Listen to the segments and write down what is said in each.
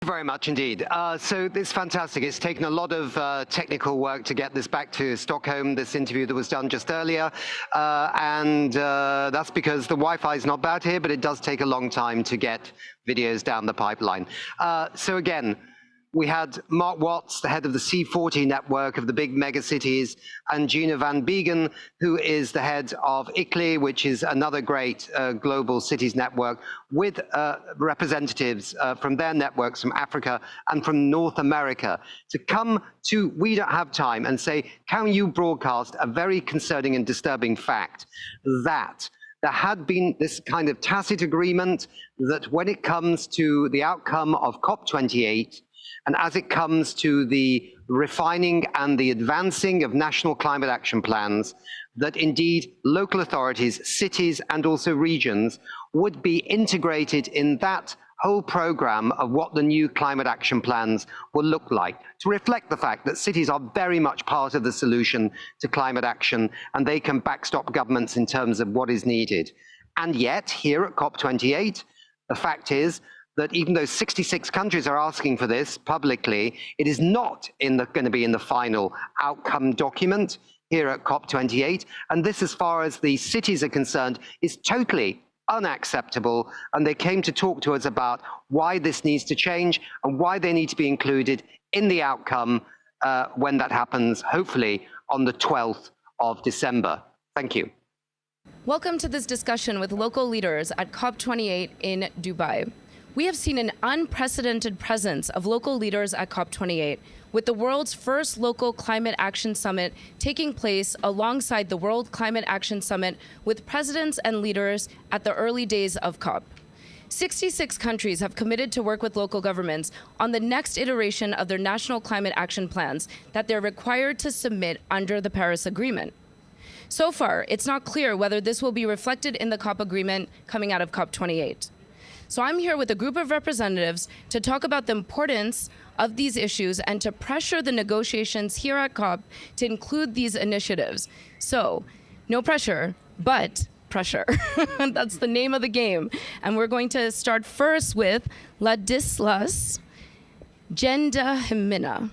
very much indeed. So it's fantastic. It's taken a lot of technical work to get this back to Stockholm, this interview that was done just earlier. And that's because the Wi-Fi is not bad here, but it does take a long time to get videos down the pipeline. So again, we had Mark Watts, the head of the C40 network of the big mega cities, and Gina van Beegen, who is the head of ICLEI, which is another great global cities network, with representatives from their networks from Africa and from North America to come to We Don't Have Time and say, can you broadcast a very concerning and disturbing fact that there had been this kind of tacit agreement that when it comes to the outcome of COP28, and as it comes to the refining and the advancing of national climate action plans, that indeed local authorities, cities, and also regions would be integrated in that whole program of what the new climate action plans will look like, to reflect the fact that cities are very much part of the solution to climate action, and they can backstop governments in terms of what is needed. And yet, here at COP28, the fact is that even though 66 countries are asking for this publicly, it is not going to be in the final outcome document here at COP28. And this, as far as the cities are concerned, is totally unacceptable. And they came to talk to us about why this needs to change and why they need to be included in the outcome when that happens, hopefully on the 12th of December. Thank you. Welcome to this discussion with local leaders at COP28 in Dubai. We have seen an unprecedented presence of local leaders at COP28, with the world's first local climate action summit taking place alongside the World Climate Action Summit with presidents and leaders at the early days of COP. 66 countries have committed to work with local governments on the next iteration of their national climate action plans that they're required to submit under the Paris Agreement. So far, it's not clear whether this will be reflected in the COP agreement coming out of COP28. So I'm here with a group of representatives to talk about the importance of these issues and to pressure the negotiations here at COP to include these initiatives. So, no pressure, but pressure. That's the name of the game. And we're going to start first with Ladislas Ngendahimana,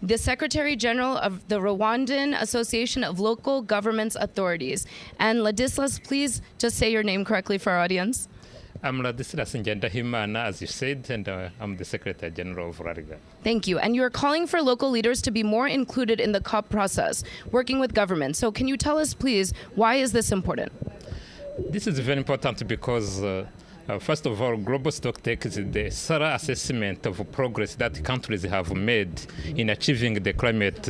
the Secretary General of the Rwandan Association of Local Governments Authorities. And Ladislas, please just say your name correctly for our audience. I'm Ladislas Ngendahimana, as you said, and I'm the Secretary General of Rariga. Thank you. And you're calling for local leaders to be more included in the COP process, working with government. So can you tell us, please, why is this important? This is very important because, first of all, global stocktake is the thorough assessment of progress that countries have made in achieving the climate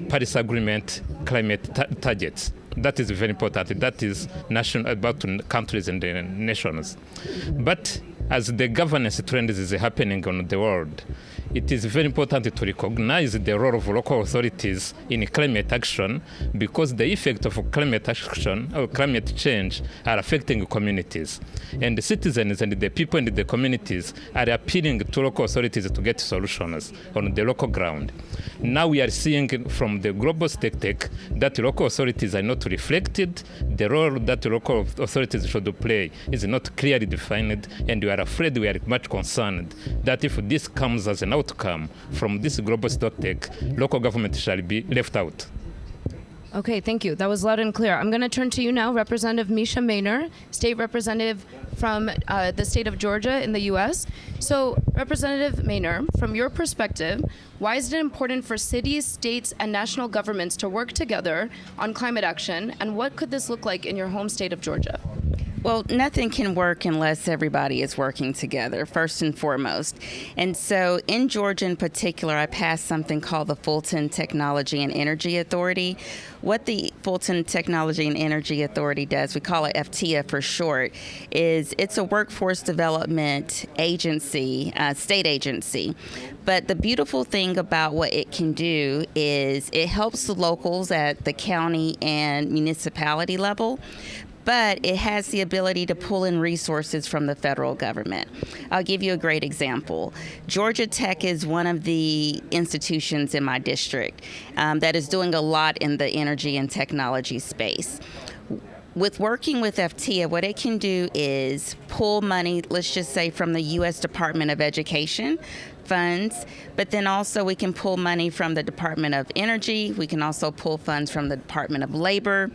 Paris Agreement climate targets. That is very important. That is national about countries and nations. But as the governance trend is happening on the world, it is very important to recognize the role of local authorities in climate action, because the effect of climate action or climate change are affecting communities. And the citizens and the people in the communities are appealing to local authorities to get solutions on the local ground. Now we are seeing from the global stocktake that local authorities are not reflected. The role that local authorities should play is not clearly defined, and we are afraid, we are much concerned that if this comes as an outcome from this global stocktake, local government shall be left out. Okay, thank you. That was loud and clear. I'm going to turn to you now, Representative Misha Maynor, State Representative from the state of Georgia in the U.S. So, Representative Maynor, from your perspective, why is it important for cities, states, and national governments to work together on climate action, and what could this look like in your home state of Georgia? Well, nothing can work unless everybody is working together, first and foremost. And so in Georgia in particular, I passed something called the Fulton Technology and Energy Authority. What the Fulton Technology and Energy Authority does, we call it FTIA for short, is it's a workforce development agency, state agency. But the beautiful thing about what it can do is it helps the locals at the county and municipality level, but it has the ability to pull in resources from the federal government. I'll give you a great example. Georgia Tech is one of the institutions in my district that is doing a lot in the energy and technology space. With working with FTIA, what it can do is pull money, let's just say from the U.S. Department of Education, funds, but then also we can pull money from the Department of Energy. We can also pull funds from the Department of Labor.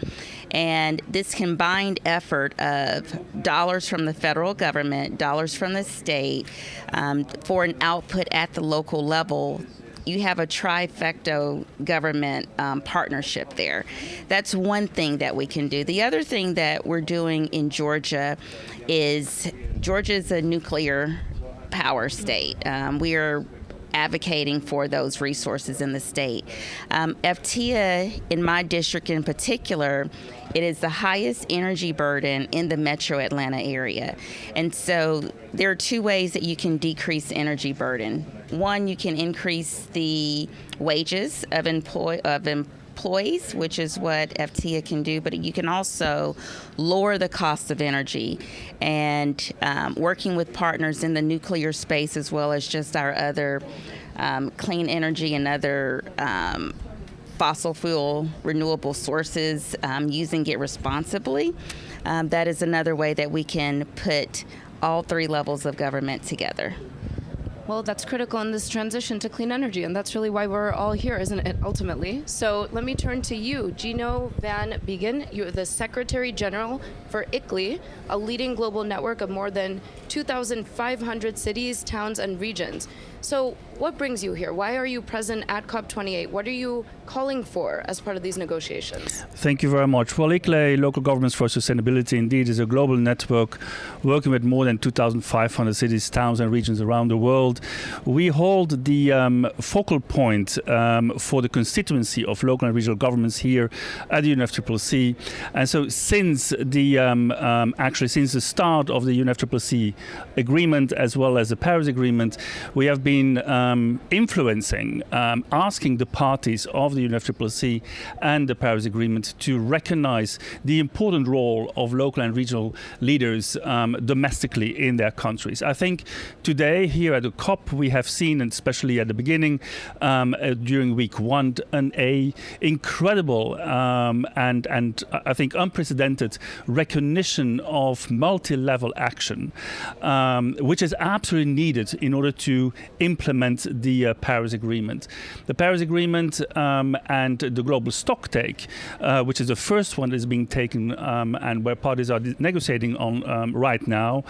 And this combined effort of dollars from the federal government, dollars from the state, for an output at the local level, you have a trifecta government partnership there. That's one thing that we can do. The other thing that we're doing in Georgia is Georgia's a nuclear power state. We are advocating for those resources in the state. FTIA, in my district in particular, it is the highest energy burden in the metro Atlanta area. And so there are two ways that you can decrease energy burden. One, you can increase the wages of employees, which is what FTIA can do, but you can also lower the cost of energy. And working with partners in the nuclear space, as well as just our other clean energy and other fossil fuel renewable sources, using it responsibly, that is another way that we can put all three levels of government together. Well, that's critical in this transition to clean energy, and that's really why we're all here, isn't it, ultimately? So let me turn to you, Gino Van Beegen. You're the Secretary General for ICLEI, a leading global network of more than 2,500 cities, towns, and regions. So what brings you here? Why are you present at COP28? What are you calling for as part of these negotiations? Thank you very much. Well, ICLEI, Local Governments for Sustainability, indeed is a global network working with more than 2,500 cities, towns, and regions around the world. We hold the focal point for the constituency of local and regional governments here at the UNFCCC. And so since the start of the UNFCCC agreement, as well as the Paris Agreement, we have been influencing, asking the parties of the UNFCCC and the Paris Agreement to recognize the important role of local and regional leaders domestically in their countries. I think today here at the COP we have seen, and especially at the beginning during week one, an incredible and I think unprecedented recognition of multi-level action, which is absolutely needed in order to implement the Paris Agreement. The Paris Agreement and the global stocktake, which is the first one that is being taken and where parties are negotiating on right now,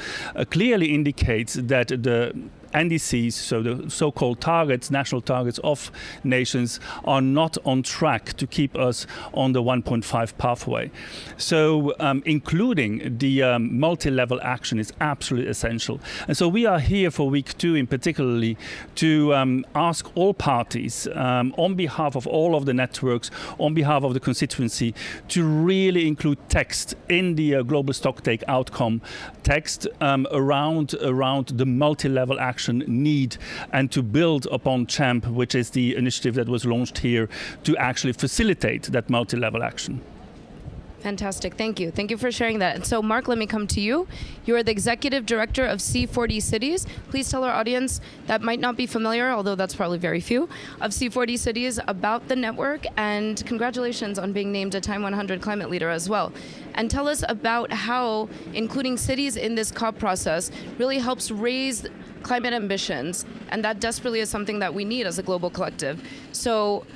clearly indicates that the NDCs, so the so-called targets, national targets of nations, are not on track to keep us on the 1.5 pathway. So including the multi-level action is absolutely essential. And so we are here for week two in particularly to ask all parties on behalf of all of the networks, on behalf of the constituency, to really include text in the global stocktake outcome text around the multi-level action need, and to build upon CHAMP, which is the initiative that was launched here to actually facilitate that multi-level action. Fantastic. Thank you. Thank you for sharing that. And so, Mark, let me come to you. You are the Executive Director of C40 Cities. Please tell our audience that might not be familiar, although that's probably very few, of C40 Cities about the network, and congratulations on being named a Time 100 climate leader as well. And tell us about how including cities in this COP process really helps raise climate ambitions, and that desperately is something that we need as a global collective. So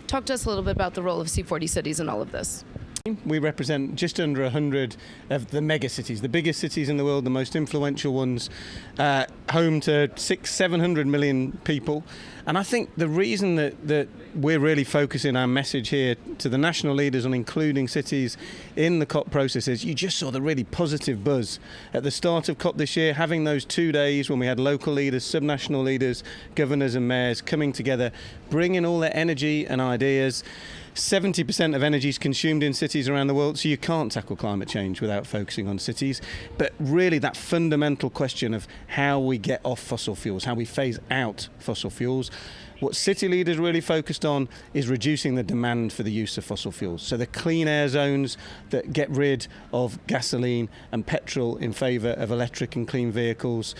talk to us a little bit about the role of C40 Cities in all of this. We represent just under 100 of the mega cities, the biggest cities in the world, the most influential ones, home to 600-700 million people. And I think the reason that we're really focusing our message here to the national leaders on including cities in the COP process is you just saw the really positive buzz at the start of COP this year, having those 2 days when we had local leaders, subnational leaders, governors and mayors coming together, bringing all their energy and ideas. 70% of energy is consumed in cities around the world, so you can't tackle climate change without focusing on cities. But really that fundamental question of how we get off fossil fuels, how we phase out fossil fuels, what city leaders really focused on is reducing the demand for the use of fossil fuels. So the clean air zones that get rid of gasoline and petrol in favour of electric and clean vehicles.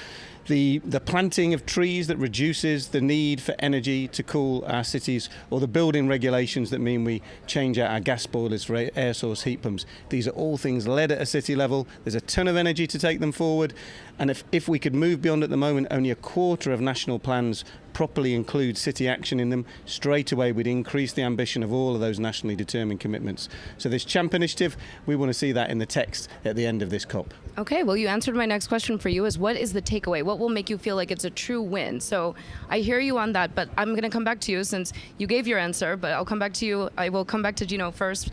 the planting of trees that reduces the need for energy to cool our cities, or the building regulations that mean we change out our gas boilers for air source heat pumps. These are all things led at a city level. There's a ton of energy to take them forward, and if we could move beyond at the moment, only a quarter of national plans properly include city action in them, straight away we'd increase the ambition of all of those nationally determined commitments. So this CHAMP initiative, we want to see that in the text at the end of this COP. Okay, well, you answered my next question for you is what is the takeaway? What will make you feel like it's a true win? So I hear you on that, but I'm going to come back to you since you gave your answer, but I'll come back to you. I will come back to Gino first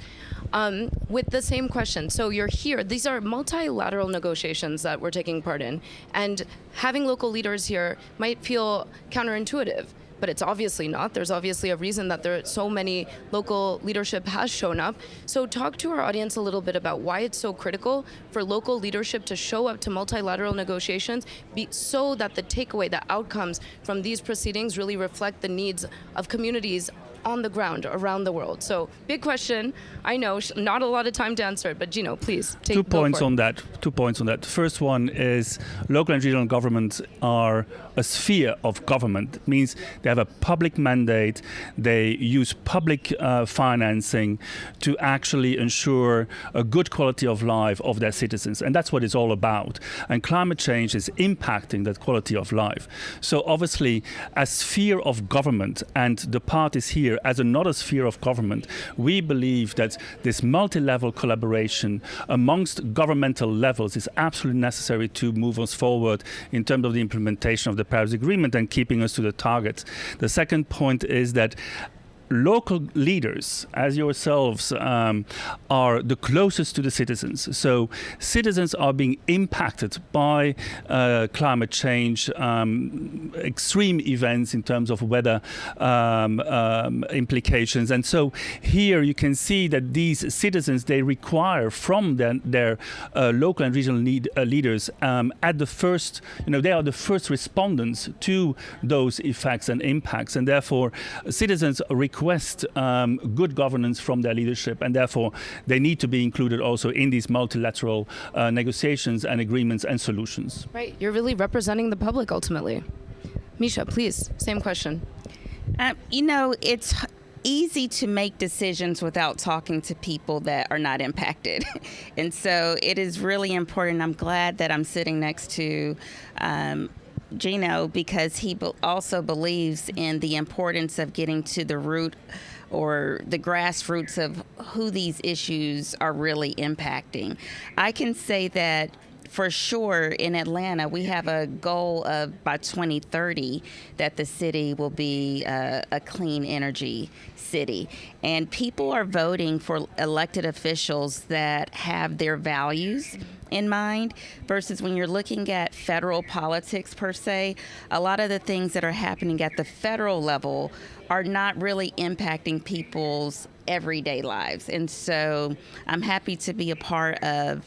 with the same question. So you're here. These are multilateral negotiations that we're taking part in, and having local leaders here might feel counterintuitive. But it's obviously not. There's obviously a reason that there are so many local leadership has shown up. So talk to our audience a little bit about why it's so critical for local leadership to show up to multilateral negotiations so that the takeaway, the outcomes from these proceedings really reflect the needs of communities on the ground around the world. So big question. I know not a lot of time to answer it, but Gino, please take 2 points on that. 2 points on that. The first one is local and regional governments are a sphere of government. It means they have a public mandate. They use public financing to actually ensure a good quality of life of their citizens. And that's what it's all about. And climate change is impacting that quality of life. So obviously, a sphere of government, and the parties here as another sphere of government, we believe that this multi-level collaboration amongst governmental levels is absolutely necessary to move us forward in terms of the implementation of the Paris Agreement and keeping us to the targets. The second point is that local leaders, as yourselves, are the closest to the citizens. So citizens are being impacted by climate change, extreme events in terms of weather implications. And so here you can see that these citizens, they require from their local and regional leaders at the first, they are the first respondents to those effects and impacts. And therefore, citizens request good governance from their leadership, and therefore they need to be included also in these multilateral negotiations and agreements and solutions. Right, you're really representing the public ultimately. Misha, please, same question. It's easy to make decisions without talking to people that are not impacted. And so it is really important. I'm glad that I'm sitting next to Gino, because he also believes in the importance of getting to the root or the grassroots of who these issues are really impacting. I can say that for sure in Atlanta, we have a goal of by 2030 that the city will be a clean energy city. And people are voting for elected officials that have their values in mind, versus when you're looking at federal politics per se, a lot of the things that are happening at the federal level are not really impacting people's everyday lives. And so I'm happy to be a part of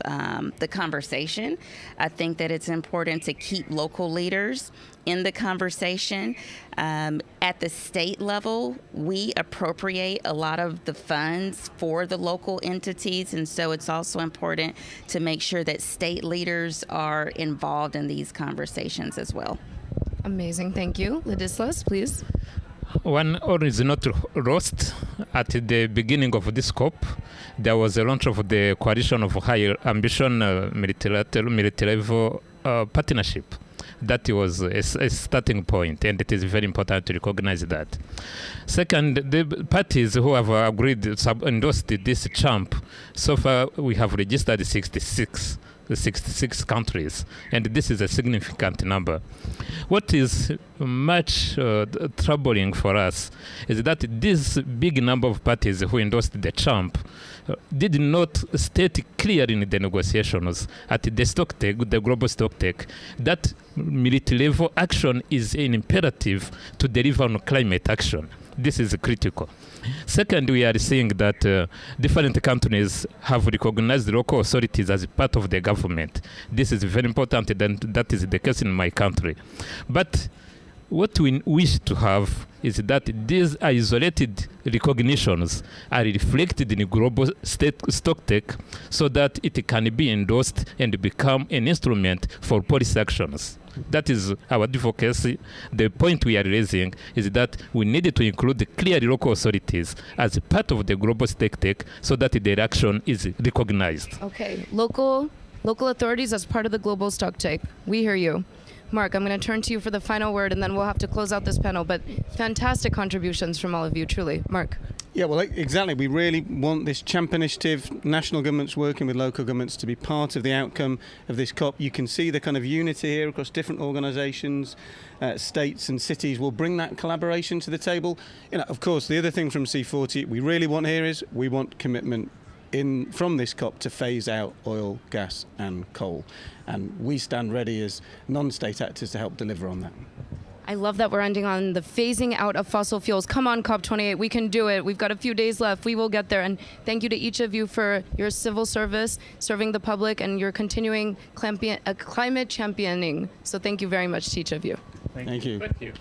the conversation. I think that it's important to keep local leaders in the conversation. At the state level, we appropriate a lot of the funds for the local entities, and so it's also important to make sure that state leaders are involved in these conversations as well. Amazing, thank you. Ladislas, please. One or is not lost. At the beginning of this COP, there was a launch of the Coalition of Higher Ambition multi-level partnership. That was a starting point, and it is very important to recognize that. Second, the parties who have agreed, endorsed this CHAMP, so far we have registered 66 countries, and this is a significant number. What is much troubling for us is that this big number of parties who endorsed the CHAMP did not state clearly in the negotiations at the stocktake, the global stocktake, that multi-level action is an imperative to deliver on climate action. This is critical. Second, we are seeing that different countries have recognized local authorities as part of the government. This is very important, and that is the case in my country. But what we wish to have is that these isolated recognitions are reflected in global stocktake so that it can be endorsed and become an instrument for policy actions. That is our advocacy. The point we are raising is that we need to include the clear local authorities as a part of the global stocktake so that their action is recognized. Okay, local authorities as part of the global stocktake. We hear you. Mark, I'm going to turn to you for the final word, and then we'll have to close out this panel. But fantastic contributions from all of you, truly. Mark. Yeah, well, exactly. We really want this champ initiative, national governments working with local governments to be part of the outcome of this COP. You can see the kind of unity here across different organisations, states and cities will bring that collaboration to the table. Of course, the other thing from C40 we really want here is we want commitment from this COP to phase out oil, gas and coal. And we stand ready as non-state actors to help deliver on that. I love that we're ending on the phasing out of fossil fuels. Come on, COP28, we can do it. We've got a few days left. We will get there. And thank you to each of you for your civil service, serving the public, and your continuing climate championing. So thank you very much to each of you. Thank you. Thank you.